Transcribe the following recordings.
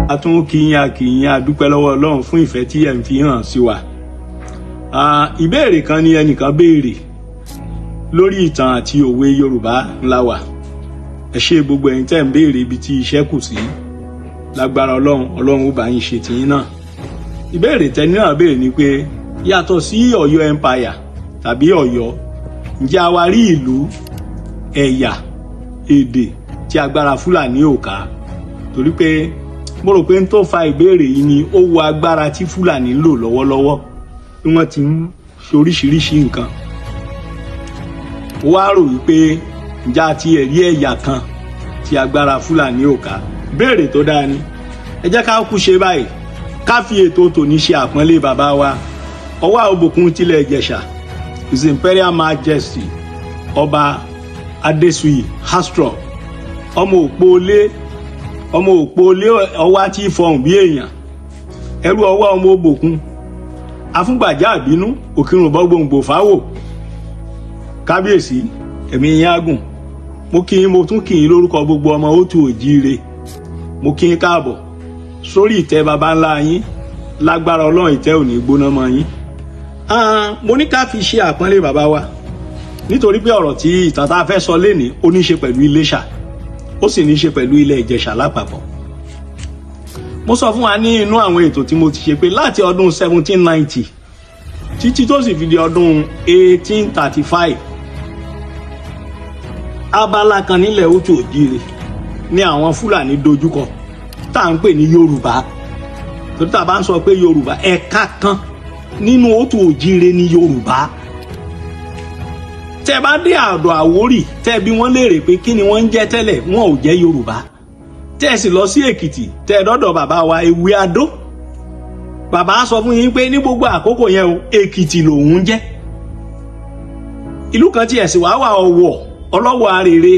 a tún kìyìn adúpẹ́ lọ́wọ́ Ọlọ́run fún ìfẹ́ tí ẹ̀ ń fi hàn sí wa. Ìbéèrè kan ni ẹnìkan béèrè lórí ìtàn àti òwe Yorùbá ńlá wa. Ẹ ṣé gbogbo ẹ̀yin tẹ́ ń béèrè ibi tí iṣẹ́ kù sí. Lágbára Ọlọ́run ó bá yín ṣe tiyín náà. Ìbéèrè tẹ́ni náà béèrè ni pé yàtọ̀ sí Ọ̀yọ́ Empire tàbí Ọ̀yọ́, ǹjẹ́ a wá rí ìlú, ẹ̀yà, èdè tí agbára Fúlàní ò ká? Torí pé mo rò pé n tó fa ìbéèrè yìí ni ó wo agbára tí Fúlàní ń lò lọ́wọ́lọ́wọ́ bí wọ́n ti ń ṣe oríṣiríṣi nǹkan. Ó wá rò wípé ǹjẹ́ a ti ẹ̀rí ẹ̀yà kan tí agbára Fúlàní ò ká? Béèrè tó dáa ni. Ẹ jẹ́ ká kú ṣe báyìí, ká fi ètò tòní ṣe àpọ́nlé bàbá wa Ọwá Òbòkun tilẹ̀ Ìjẹ̀ṣà, His Imperial Majesty Ọba Adéṣuyì Astrop, ọmọ òpó lé ọwá tí fọhùn bí èèyàn, ẹrú Ọwá ọmọ Òbòkun, afúngbàjá àbínú òkìrùn bọ́gbòǹgbò fáwò. Kábíyèsí, ẹ̀mí yín á gùn. Mo kí yín, mo tún kí yín lórúkọ gbogbo ọmọ Òtù Òjíire. Mo kí yín káàbọ̀ sórí ìtẹ́ baba ńlá yín. Lágbára Ọlọ́run ìtẹ́ ò ní gbóná mọ́ yín. Mo ní ká fi ṣe àpọ́nlé bàbá wa nítorí pé ọ̀rọ̀ tí ìtàn tá a fẹ́ sọ lénìí ó ní í ṣe pẹ̀lú Iléṣà, ó sì ní í ṣe pẹ̀lú ilẹ̀ Ìjẹ̀ṣà lápapọ̀. Mo sọ fún wa ní inú àwọn ètò tí mo ti ṣe pé láti ọdún 1790 títí tó sì fi di ọdún 1835 abala kan nílẹ̀ Òtù Òjíire ní àwọn Fúlàní dojúkọ tá à ń pè ní Yorùbá. Torí tá a bá ń sọ pé Yorùbá, ẹ̀ka kan nínú Òtù Òjíire ní Yorùbá. Tẹ́ bá dé àdó Àwórì, tẹ́ bí wọ́n léèrè pé kí ni wọ́n ń jẹ́ tẹ́lẹ̀, wọn ò jẹ́ Yorùbá. Tẹ́ sì lọ sí Èkìtì, tẹ́ dọ́dọ̀ bàbá wa Ewé Adó, bàbá sọ fún yín pé ní gbogbo àkókò yẹn o, Èkìtì lòun jẹ́. Ìlú kan tí ẹ̀sìn wá wà Ọ̀wọ̀, Ọlọ́wọ̀ Arèrè,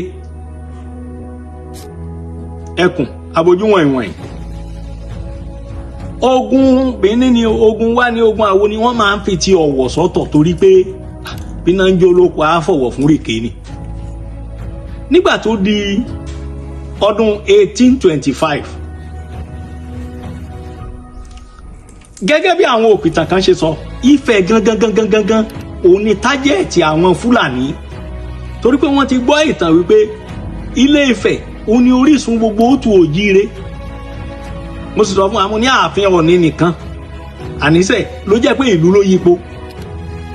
Ẹkùn, Abojú Wọ̀nyí. Ogun Benin ni ogun wá ní ogun àwo ni wọ́n máa ń fi ti Ọ̀wọ̀ sọ́tọ̀ torí pé bí náà ń jó lóko á fọ̀wọ̀ fún rèké ni. Nígbà tó di ọdún 1825, gẹ́gẹ́ bí àwọn òpìtàn kan ṣe sọ, Ifẹ̀ gangan òun ni tájẹ̀tì àwọn Fúlàní, torí pé wọ́n ti gbọ́ ìtàn wípé Ilé Ifẹ̀ òun ni orísun gbogbo Òtù Òjíire. Mo sì sọ fún àwọn ní ààfin Ọọ̀ni nìkan àníṣe ló jẹ́ pé ìlú ló yípo.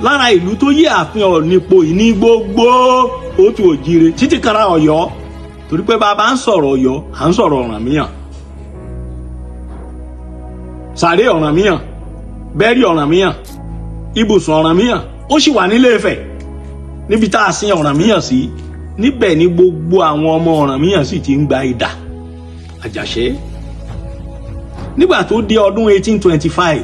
Lára ìlú tó yí ààfin Ọọ̀ni po yìí ní gbogbo Òtù Òjíire títí kara Ọ̀yọ́, torí pé bàbá ń sọ̀rọ̀ Ọ̀yọ́ à ń sọ̀rọ̀ Ọ̀rànmíyàn, sàré Ọ̀rànmíyàn, bẹ́rí Ọ̀rànmíyàn, ibùsùn Ọ̀rànmíyàn ó sì wà nílé Ifẹ̀ níbi tá a sin Ọ̀rànmíyàn sí. Níbẹ̀ ni gbogbo àwọn ọmọ Ọ̀rànmíyàn sì ti ń gba idà àjàṣẹ́. Nígbà tó di ọdún 1825,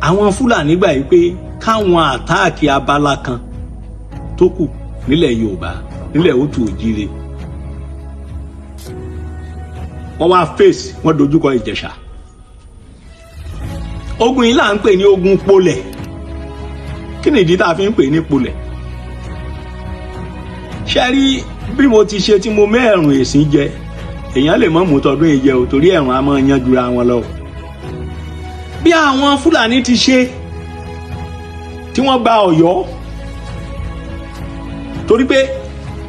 àwọn Fúlàní gbà yí pé káwọn àtáàkì abala kan tó kù nílẹ̀ Yorùbá, nílẹ̀ Òtù Òjíire. Wọ́n wá wọ́n dojúkọ Ìjẹ̀ṣà. Ogun yìí là ń pè ní ogun Polẹ̀. Kí ni ìdí tá a fi ń pè ní Polẹ̀? Ṣé rí bí mo ti ṣe tí mo mẹ́rùn èsìn jẹ, èèyàn lè mọ́ mú tọdún ìjẹ ò torí ẹ̀rùn a máa yan jura wọn lọ. Bí àwọn Fúlàní ti ṣe tí wọ́n gba Ọ̀yọ́, torí pé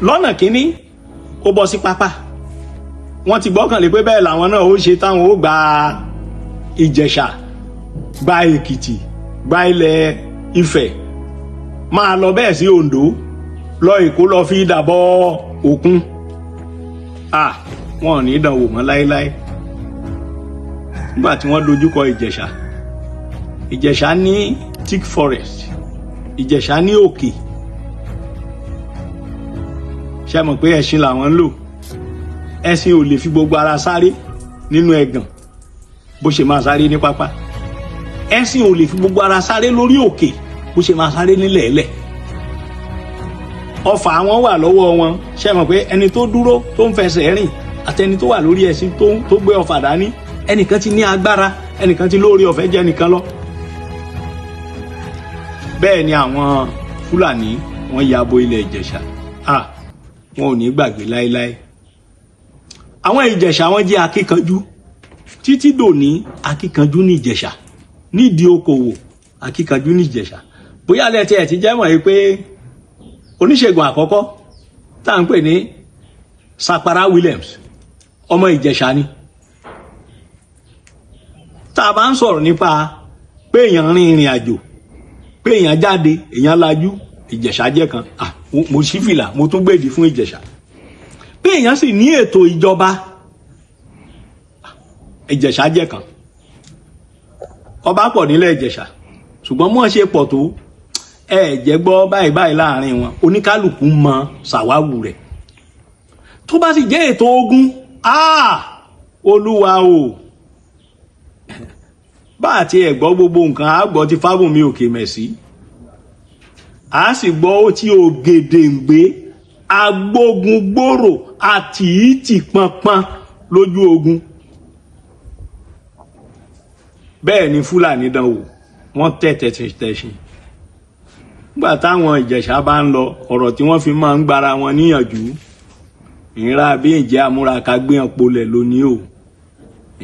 lọ́nà kínní ó bọ́ sí pápá, wọ́n ti gbọ́kànlé pé bẹ́ẹ̀ làwọn náà ó ṣe táwọn ó gba Ìjẹ̀ṣà, gba Èkìtì, gba ilẹ̀ Ifẹ̀, máa lọ bẹ́ẹ̀ sí Oǹdó, lọ Èkó lọ fi dàbọ̀ òkun. Wọn ò ní ìdánwò mọ́ láéláé. Nígbà tí wọ́n dojúkọ Ìjẹ̀ṣà, Ìjẹ̀ṣà ní thick forest, Ìjẹ̀ṣà ní òkè. Ṣé mọ̀ pé ẹṣin làwọn ń lò? Ẹṣin ò lè fi gbogbo ara sáré nínú ẹ̀gàn bó ṣe máa sáré ní pápá. Ẹṣin ò lè fi gbogbo ara sáré lórí òkè bó ṣe máa sáré nílẹ̀ ẹlẹ̀. Ọfà wọn wà lọ́wọ́ wọn. Ṣé mọ̀ pé ẹni tó dúró tó ń fẹsẹ̀ rìn àtẹni tó wà lórí ẹṣin tó gbé ọfà dání, ẹnìkan ti ní agbára, ẹnìkan ti lórí ọ̀fẹ́ jẹ́ nìkan lọ. Bẹ́ẹ̀ ni àwọn Fúlàní wọ́n ya bo ilẹ̀ Ìjẹ̀ṣà. Wọn ò ní gbàgbé láéláé. Àwọn Ìjẹ̀ṣà wọ́n jẹ́ akíkanjú, títí dòní akíkanjú ní Ìjẹ̀ṣà nídìí okòwò, akíkanjú ní Ìjẹ̀ṣà. Bóyá lẹ́tí ẹ̀ ti jẹ́ mọ̀ pé oníṣègùn àkọ́kọ́ tá à ń pè ní Sapara Williams ọmọ Ìjẹ̀ṣà ni. Tá a bá ń sọ̀rọ̀ nípa pé èèyàn rin ìrìn àjò, pé èèyàn jáde, èèyàn lajú, Ìjẹ̀ṣà jẹ́ kan. Mo ṣí fìlà, mo tún gbèdì fún Ìjẹ̀ṣà. Pé èèyàn sì ní ètò ìjọba, Ìjẹ̀ṣà jẹ́ kan. Ọba pọ̀ nílẹ̀ Ìjẹ̀ṣà, ṣùgbọ́n mọ́ ṣe pọ̀ tó jẹ́ gbọ́ báyìí báyìí láàrin wọn, oníkálùkù mọ ṣàwáwù rẹ̀. Tó bá sì jẹ́ ètò ogun, Olúwa o, bá àti ẹ̀gbọ́ gbogbo nǹkan, a gbọ́ ti Fábùnmi Òkèmẹ̀sí, a sì gbọ́ ó tí Ògèdèǹgbé agbógun gbòòrò àti ìtì pọnpọn lójú ogun. Bẹ́ẹ̀ ni Fúlàní dánwò, wọ́n tẹ̀sìn. Nígbà táwọn Ìjẹ̀ṣà bá ń lọ, ọ̀rọ̀ tí wọ́n fi máa ń gbára wọn níyànjú, ìrìnra bí ìjẹ́ àmúra ká gbéyàn polẹ̀ lónìí o,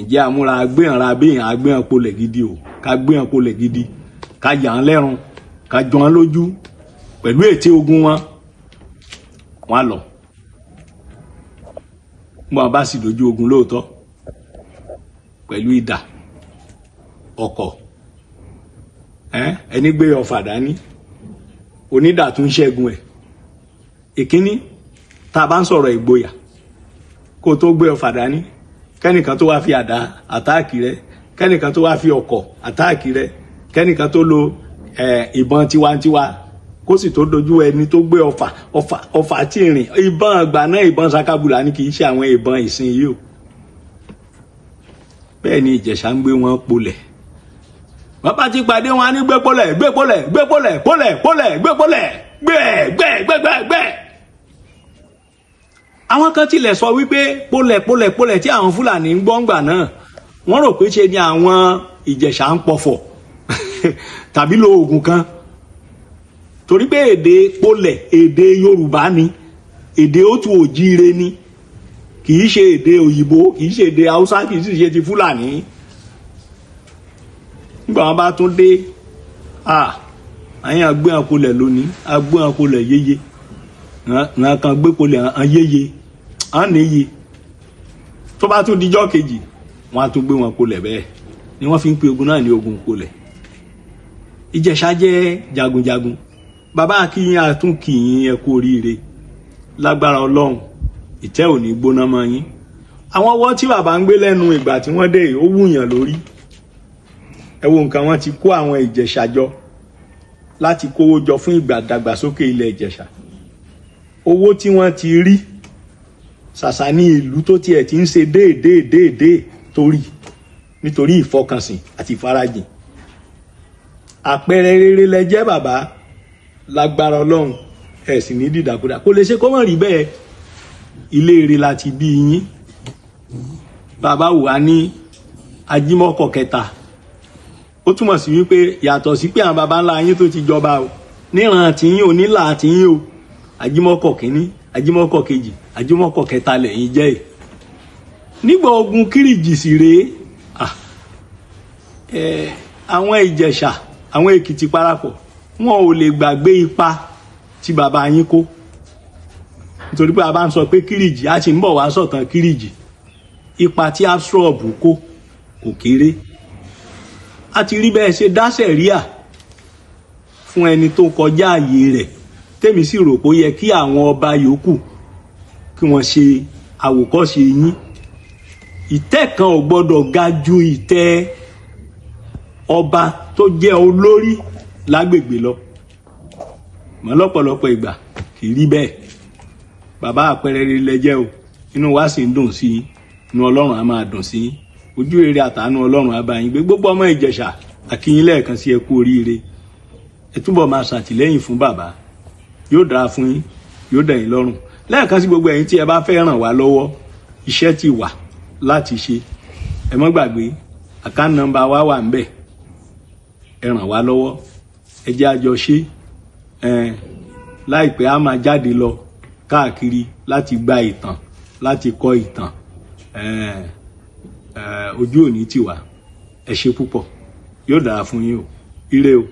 ìjẹ́ àmúra gbéyànra bí ìyàn agbéyàn polẹ̀ gidi o, ká gbéyàn polẹ̀ gidi, ká yà án lẹ́rùn, ká jọ án lójú pẹ̀lú ète ogun wọn lọ. Wọ́n bá sì dojú ogun lóòótọ́ pẹ̀lú idà, ọ̀kọ̀, ẹni gbé ọfà dání, onídà tún ṣẹ́gun ẹ̀. Ìkíní, tá a bá ń sọ̀rọ̀ ìgboyà, kó tó gbé ọfà dání, kẹ́nìkan tó wá fi àdá àtáàkì rẹ, kẹ́nìkan tó wá fi ọ̀kọ̀ àtáàkì rẹ, kẹ́nìkan tó lo ìbọn tiwantiwa, kó sì tó dojú ẹni tó gbé ọfà tí ìrìn. Ìbọn àgbà náà, ìbọn sakabula ni, kì í ṣe àwọn ìbọn ìsìn yìí o. Bẹ́ẹ̀ ni Ìjẹ̀ṣà ń gbé wọn polẹ̀. Wọ́n bá ti pàdé wọn ní gbé polẹ̀, gbé polẹ̀, gbé polẹ̀, polẹ̀, gbé polẹ̀, gbé. Àwọn kan tilẹ̀ sọ wípé polẹ̀ tí àwọn Fúlàní ń gbọ́ngbà náà, wọ́n rò pé ṣe ni àwọn Ìjẹ̀ṣà ń pọ̀fọ̀ tàbí lo oògùn kan. Torí pé èdè polẹ̀, èdè Yorùbá ni, èdè òtù òjíire ni, kì í ṣe èdè òyìnbó, kì í ṣe èdè Haúsá, kì í sì ṣe ti Fúlàní. Nígbà wọn bá tún dé, àyìn agbéhàn polẹ̀ lónìí, agbéhàn polẹ̀ yéye, wọn kan gbé polẹ̀ yéye, níye. Tó bá tún dijọ́ kejì, wọn á tún gbé wọn polẹ̀ bẹ́ẹ̀ ni wọ́n fi ń pe ogun náà ní ogun polẹ̀. Ìjẹ̀ṣà jẹ́ jagunjagun. Bàbá akíyín àtúnkìyín ẹ kú oríire, lágbára Ọlọ́run, ìtẹ́ ò ní gbóná mọ́ yín. Àwọn ọwọ́ tí bàbá ń gbé lẹ́nu ìgbà tí wọ́n dé, ó wùyàn lórí. Ẹ wo nǹkan, wọ́n ti kó àwọn Ìjẹ̀ṣà jọ láti kówó jọ fún ìgbàdàgbàsókè ilẹ̀ Ìjẹ̀ṣà. Owó tí wọ́n ti rí ṣàṣà ní ìlú tó tiẹ̀ ti ń ṣe déédéé torí nítorí ìfọkànsìn àti ìfarajìn. Àpẹẹrẹ rere lẹ jẹ́ bàbá, lágbára Ọlọ́run, ẹ sì ní dìdàkudà. Kò lè ṣe kó mọ̀ rí bẹ́ẹ̀. Ilé ire láti bí yín. Bàbá wà ní Ajímọ́kọ̀ kẹta. Ó túmọ̀ sí wípé yàtọ̀ sí pé àwọn baba ńlá yín tó ti jọba o, níran tiyín o, nílà tiyín o, Ajímọ́kọ̀ kìíní, Ajímọ́kọ̀ kejì, Ajímọ́kọ̀ kẹta lẹ́yìn jẹ́ ẹ̀. Nígbà ogun Kírìjì sì rèé, àwọn Ìjẹ̀ṣà, àwọn Èkìtì parapọ̀, wọn ò lè gbàgbé ipa tí bàbá yín kó. Nítorí pé a bá ń sọ pé Kírìjì, a ti ń bọ̀ wá sọ̀tàn Kírìjì, ipa tí Absalom kó kò kéré. A ti rí bẹ́ẹ̀ ṣe dá sẹ̀ríà fún ẹni tó kọjá àyè rẹ̀, tèmi sì rò pé ó yẹ kí àwọn ọba yòókù kí wọ́n ṣe àwòkọ́ṣe yín. Ìtẹ́ kan ò gbọ́dọ̀ ga ju ìtẹ́ ọba tó jẹ́ olórí lágbègbè lọ. Mọ́ lọ́pọ̀lọpọ̀ ìgbà kì í rí bẹ́ẹ̀. Bàbá àpẹẹrẹ rere lẹ jẹ́ o, inú wa sì ń dùn sí yín, inú Ọlọ́run á máa dùn sí yín, ojú rere àtàánú Ọlọ́run á bá yín gbé. Gbogbo ọmọ Ìjẹ̀ṣà, a kí yín lẹ́ẹ̀kan sí ẹ kú oríire. Ẹ túbọ̀ máa ṣàtìlẹ́yìn fún bàbá, yóò dára fún yín, yóò dẹ̀ yín lọ́rùn. Lẹ́ẹ̀kan sí gbogbo ẹ̀yin tí ẹ bá fẹ́ ràn wá lọ́wọ́, iṣẹ́ ti wà láti ṣe. Ẹ má gbàgbé, account number wa wà ńbẹ̀. Ẹ ràn wá lọ́wọ́, ẹ jẹ́ a jọ ṣe. Láìpẹ́ a máa jáde lọ káàkiri láti gba ìtàn, láti kọ́ ìtàn. ojú òní tiwa ẹ ṣé púpọ̀ yóò dára fún yín o ire o.